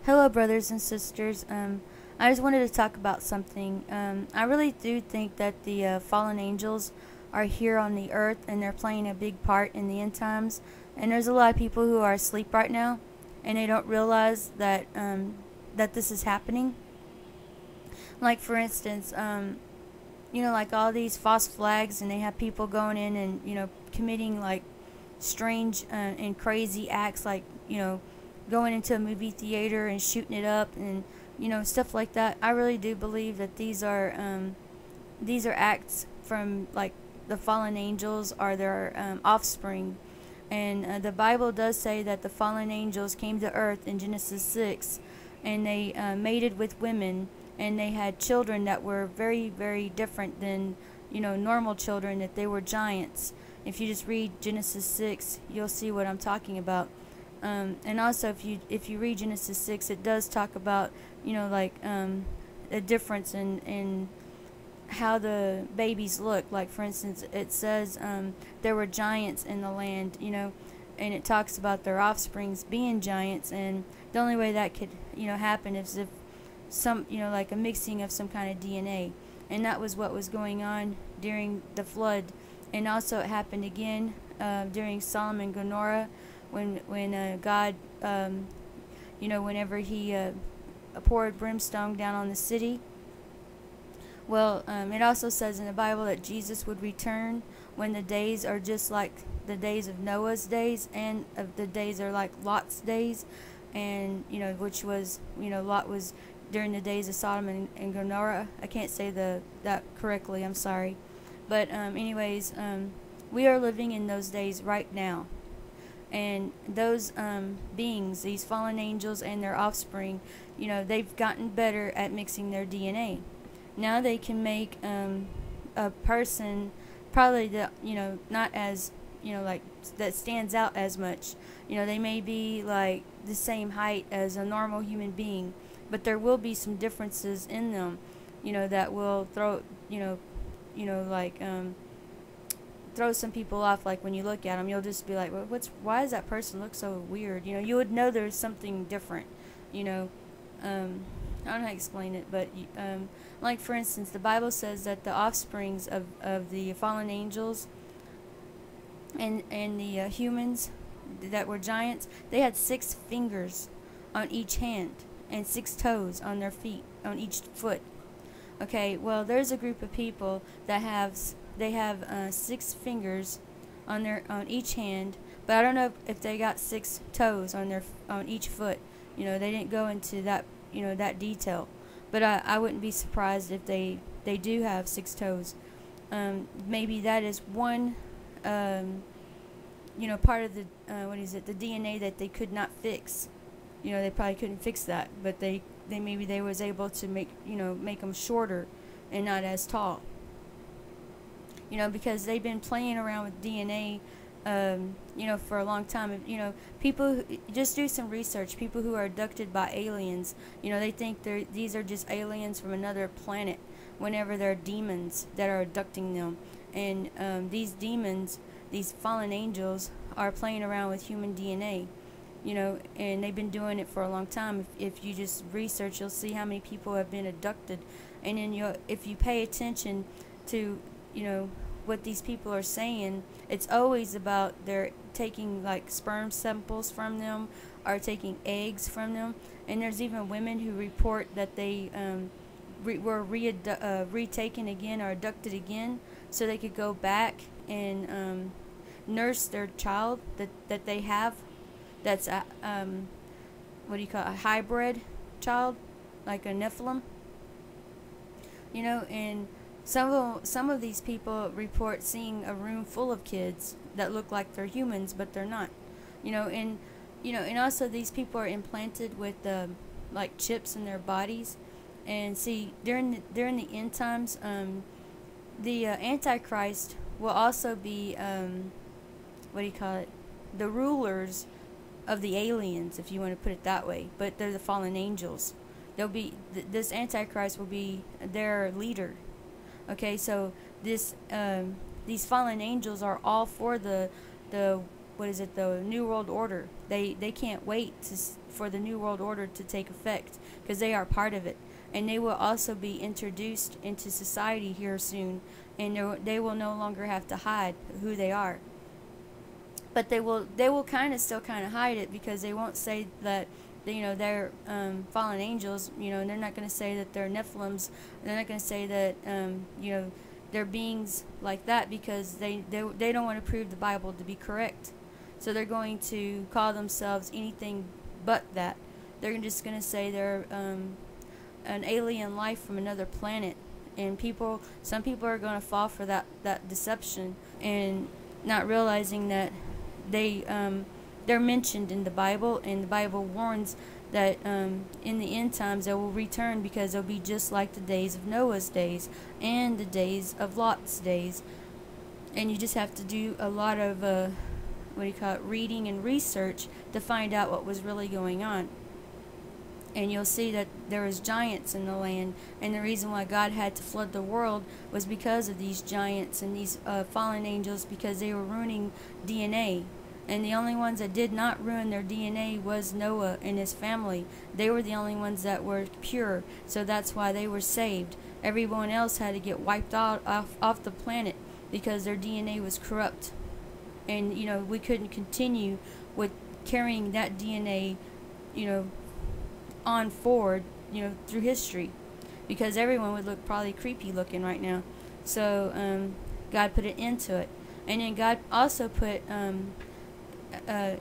Hello, brothers and sisters. I just wanted to talk about something. I really do think that the fallen angels are here on the earth and they're playing a big part in the end times. And there's a lot of people who are asleep right now and they don't realize that this is happening. Like, for instance, like all these false flags, and they have people going in and, committing like strange and crazy acts, like, going into a movie theater and shooting it up and stuff like that. I really do believe that these are acts from like the fallen angels or their offspring. And the Bible does say that the fallen angels came to earth in Genesis 6, and they mated with women, and they had children that were very, very different than normal children. That they were giants. If you just read Genesis 6, you'll see what I'm talking about. And also, if you read Genesis 6, it does talk about a difference in how the babies look. Like, for instance, it says there were giants in the land, and it talks about their offsprings being giants. And the only way that could happen is if some like a mixing of some kind of DNA. And that was what was going on during the flood. And also it happened again during Sodom and Gomorrah, when God, whenever he poured brimstone down on the city. Well, it also says in the Bible that Jesus would return when the days are just like the days of Noah's days, and of the days are like Lot's days, and which was Lot was during the days of Sodom and Gomorrah. I can't say that correctly. I'm sorry, but anyways, we are living in those days right now. And those beings, these fallen angels and their offspring, they've gotten better at mixing their DNA. Now they can make a person probably not as like that stands out as much. They may be like the same height as a normal human being, but there will be some differences in them, that will throw like throw some people off. Like, when you look at them, you'll just be like, well, why does that person look so weird? You would know there's something different. I don't know how to explain it, but like, for instance, the Bible says that the offsprings of the fallen angels and the humans that were giants, they had 6 fingers on each hand and 6 toes on their feet, on each foot. Okay, well, there's a group of people that have 6 fingers on each hand, but I don't know if they got 6 toes on each foot. They didn't go into that that detail, but I wouldn't be surprised if they do have 6 toes. Maybe that is one part of the the DNA that they could not fix. They probably couldn't fix that, but they maybe they was able to make them shorter and not as tall. Because they've been playing around with DNA, for a long time. People just do some research. People who are abducted by aliens, they think these are just aliens from another planet, whenever they're demons that are abducting them. And these demons, these fallen angels, are playing around with human DNA. And they've been doing it for a long time. If you just research, you'll see how many people have been abducted. And then if you pay attention to what these people are saying, it's always about they're taking like sperm samples from them, or taking eggs from them. And there's even women who report that they were retaken again or abducted again, so they could go back and nurse their child that they have, that's a what do you call it, a hybrid child, like a Nephilim. And some of these people report seeing a room full of kids that look like they're humans, but they're not. And also these people are implanted with like chips in their bodies. And see, during the end times, the Antichrist will also be what do you call it, the rulers of the aliens, if you want to put it that way. But they're the fallen angels. They'll be this Antichrist will be their leader. Okay, so these fallen angels are all for the what is it, the New World Order. They can't wait for the New World Order to take effect, because they are part of it, and they will also be introduced into society here soon, and they will no longer have to hide who they are. But they will still kind of hide it, because they won't say that they're fallen angels, and they're not going to say that they're Nephilims. They're not going to say that they're beings like that, because they don't want to prove the Bible to be correct. So they're going to call themselves anything but that. They're just going to say they're an alien life from another planet, and some people are going to fall for that deception, and not realizing that they're mentioned in the Bible, and the Bible warns that in the end times they will return, because they'll be just like the days of Noah's days and the days of Lot's days. And you just have to do a lot of reading and research to find out what was really going on. And you'll see that there was giants in the land, and the reason why God had to flood the world was because of these giants and these fallen angels, because they were ruining DNA. And the only ones that did not ruin their DNA was Noah and his family. They were the only ones that were pure, so that's why they were saved. Everyone else had to get wiped out off the planet, because their DNA was corrupt. And we couldn't continue with carrying that DNA on forward through history, because everyone would look probably creepy looking right now. So God put an end to it. And then God also put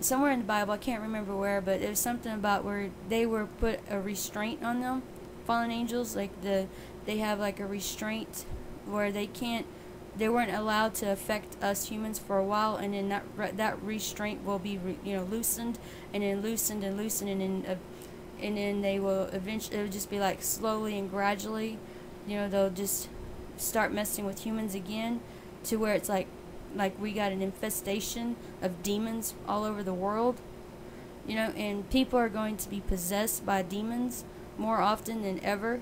somewhere in the Bible, I can't remember where, but there's something about where they were put a restraint on them, fallen angels, like they have like a restraint where they weren't allowed to affect us humans for a while, and then that restraint will be loosened, and then loosened and loosened, and then they will eventually, it'll just be like slowly and gradually, they'll just start messing with humans again, to where it's like we got an infestation of demons all over the world, and people are going to be possessed by demons more often than ever,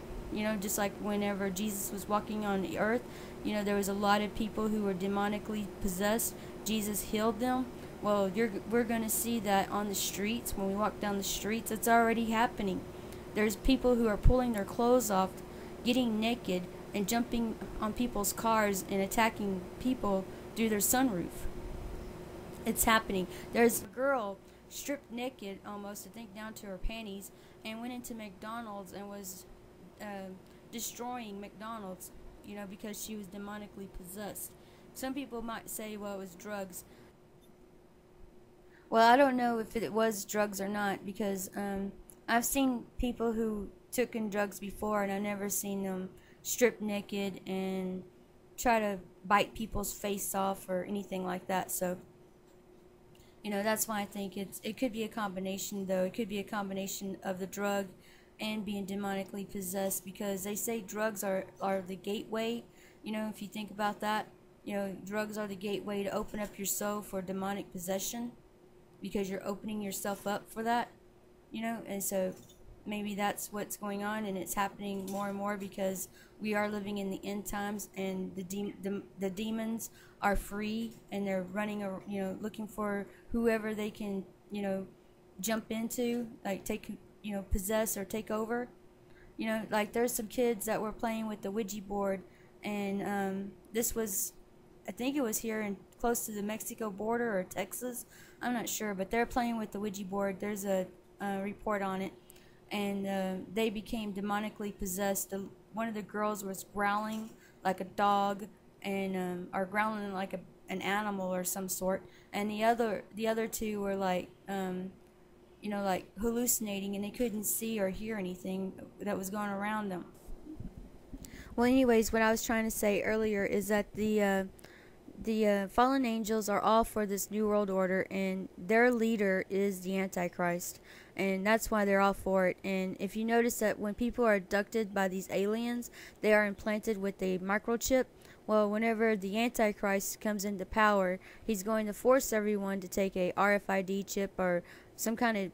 just like whenever Jesus was walking on the earth, there was a lot of people who were demonically possessed. Jesus healed them. Well, we're going to see that on the streets. When we walk down the streets, it's already happening. There's people who are pulling their clothes off, getting naked, and jumping on people's cars and attacking people through their sunroof. It's happening. There's a girl stripped naked almost, I think down to her panties, and went into McDonald's and was destroying McDonald's, because she was demonically possessed. Some people might say, well, it was drugs. Well, I don't know if it was drugs or not, because I've seen people who took in drugs before, and I've never seen them stripped naked and try to bite people's face off or anything like that. So that's why I think it could be a combination, though. It could be a combination of the drug and being demonically possessed, because they say drugs are the gateway. If you think about that, drugs are the gateway to open up your soul for demonic possession, because you're opening yourself up for that, and so maybe that's what's going on, and it's happening more and more, because we are living in the end times, and the demons are free, and they're running, looking for whoever they can, jump into, like possess or take over. Like there's some kids that were playing with the Ouija board, and this was, I think it was here in close to the Mexico border or Texas, I'm not sure, but they're playing with the Ouija board. There's a report on it, and they became demonically possessed. One of the girls was growling like a dog, and or growling like an animal or some sort, and the other two were like like hallucinating, and they couldn't see or hear anything that was going around them. Well, anyways, what I was trying to say earlier is that the fallen angels are all for this new world order, and their leader is the Antichrist, and that's why they're all for it. And if you notice that when people are abducted by these aliens, they are implanted with a microchip. Well, whenever the Antichrist comes into power, he's going to force everyone to take a RFID chip or some kind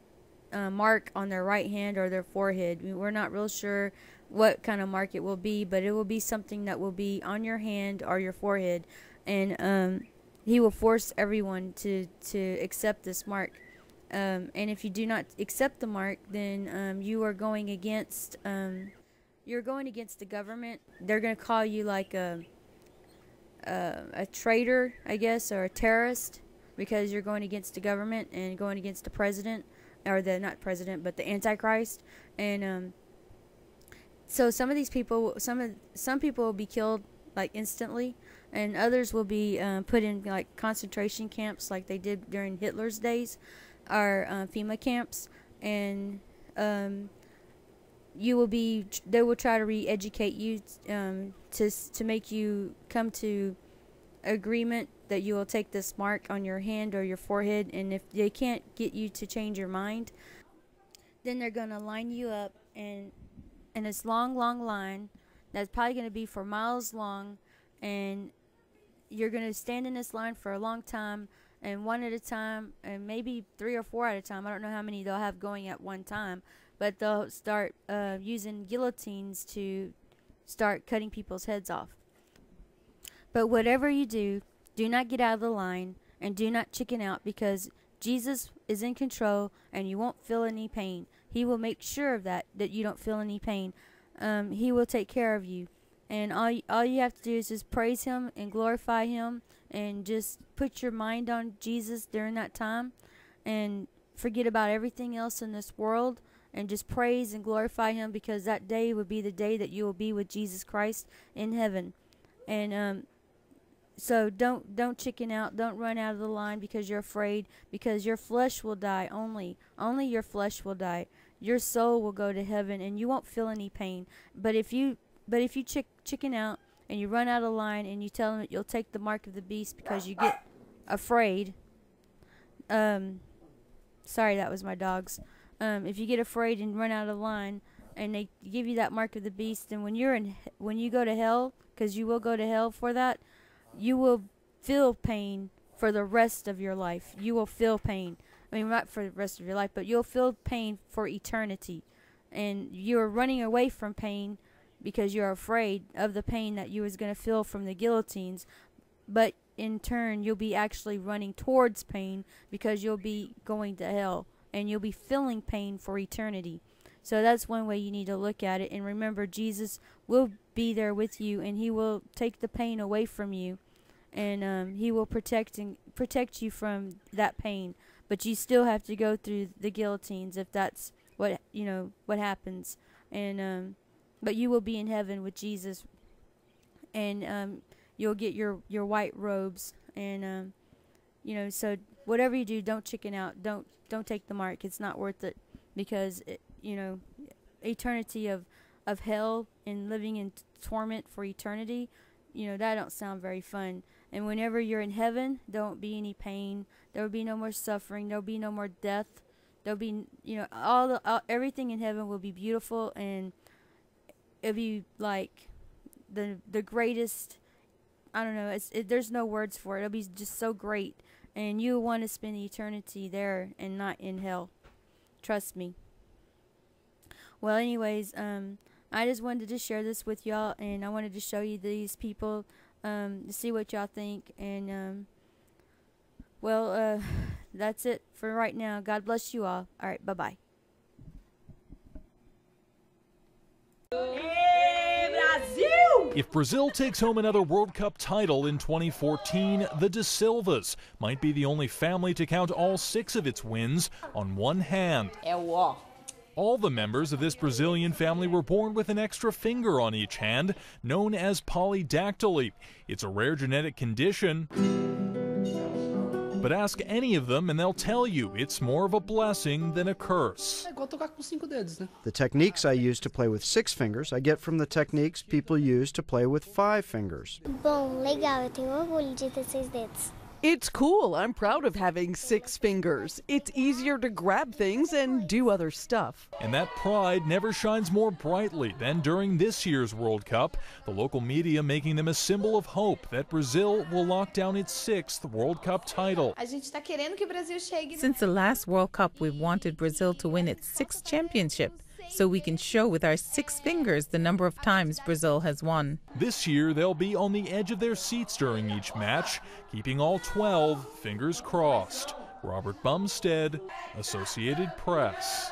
of mark on their right hand or their forehead. We're not real sure what kind of mark it will be, but it will be something that will be on your hand or your forehead. And he will force everyone to accept this mark. And if you do not accept the mark, then you are going against the government. They're going to call you like a traitor, I guess, or a terrorist, because you're going against the government and going against the president, or the not president, but the Antichrist. And so some of these people, some people will be killed like instantly, and others will be put in like concentration camps, like they did during Hitler's days, or FEMA camps. And they will try to re-educate you to make you come to agreement that you will take this mark on your hand or your forehead. And if they can't get you to change your mind, then they're going to line you up in this long line that's probably going to be for miles long, and you're going to stand in this line for a long time, and one at a time, and maybe 3 or 4 at a time. I don't know how many they'll have going at one time, but they'll start using guillotines to start cutting people's heads off. But whatever you do, do not get out of the line, and do not chicken out, because Jesus is in control, and you won't feel any pain. He will make sure of that you don't feel any pain. He will take care of you. And all you have to do is just praise him and glorify him, and just put your mind on Jesus during that time, and forget about everything else in this world, and just praise and glorify him, because that day will be the day that you will be with Jesus Christ in heaven. And so don't chicken out, don't run out of the line because you're afraid, because your flesh will die. Only your flesh will die. Your soul will go to heaven, and you won't feel any pain. But if you chicken out and you run out of line, and you tell them that you'll take the mark of the beast because you get afraid. Sorry, that was my dogs. If you get afraid and run out of line, and they give you that mark of the beast, then when you go to hell, because you will go to hell for that, you will feel pain for the rest of your life. You will feel pain. I mean, not for the rest of your life, but you'll feel pain for eternity. And you're running away from pain because you're afraid of the pain that you was going to feel from the guillotines. But in turn, you'll be actually running towards pain, because you'll be going to hell, and you'll be feeling pain for eternity. So that's one way you need to look at it. And remember, Jesus will be there with you, and he will take the pain away from you, and he will protect you from that pain. But you still have to go through the guillotines if that's what happens. And but you will be in heaven with Jesus, and you'll get your white robes. And so whatever you do, don't chicken out. Don't take the mark. It's not worth it, because eternity of hell and living in torment for eternity, that don't sound very fun. And whenever you're in heaven, there won't be any pain. There will be no more suffering. There will be no more death. There'll be, everything in heaven will be beautiful, and it'll be like the greatest. I don't know. There's no words for it. It'll be just so great, and you want to spend eternity there and not in hell. Trust me. Well, anyways, I just wanted to share this with y'all, and I wanted to show you these people to see what y'all think. And that's it for right now. God bless you all. All right, bye-bye. If Brazil takes home another World Cup title in 2014, the De Silvas might be the only family to count all 6 of its wins on one hand. All the members of this Brazilian family were born with an extra finger on each hand, known as polydactyly. It's a rare genetic condition, but ask any of them and they'll tell you it's more of a blessing than a curse. The techniques I use to play with 6 fingers, I get from the techniques people use to play with 5 fingers. Bom, legal, eu tenho orgulho de ter 6 dedos. It's cool. I'm proud of having 6 fingers. It's easier to grab things and do other stuff. And that pride never shines more brightly than during this year's World Cup, the local media making them a symbol of hope that Brazil will lock down its 6th World Cup title. Since the last World Cup, we've wanted Brazil to win its 6th championship. so we can show with our 6 fingers the number of times Brazil has won. This year, they'll be on the edge of their seats during each match, keeping all 12 fingers crossed. Robert Bumstead, Associated Press.